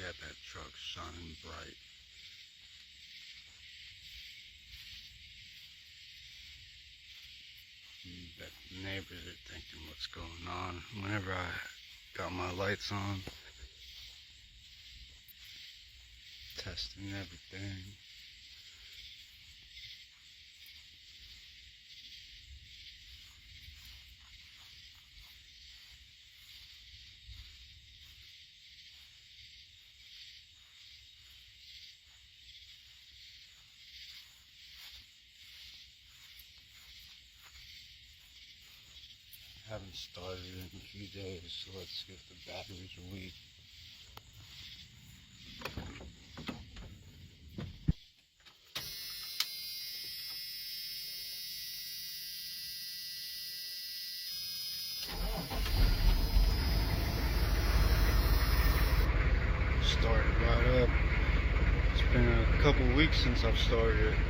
got that truck shining bright. Bet the neighbors are thinking what's going on. Whenever I got my lights on, testing everything. Haven't started in a few days, so let's see if the batteries are weak. Started right up. It's been a couple weeks since I've started it.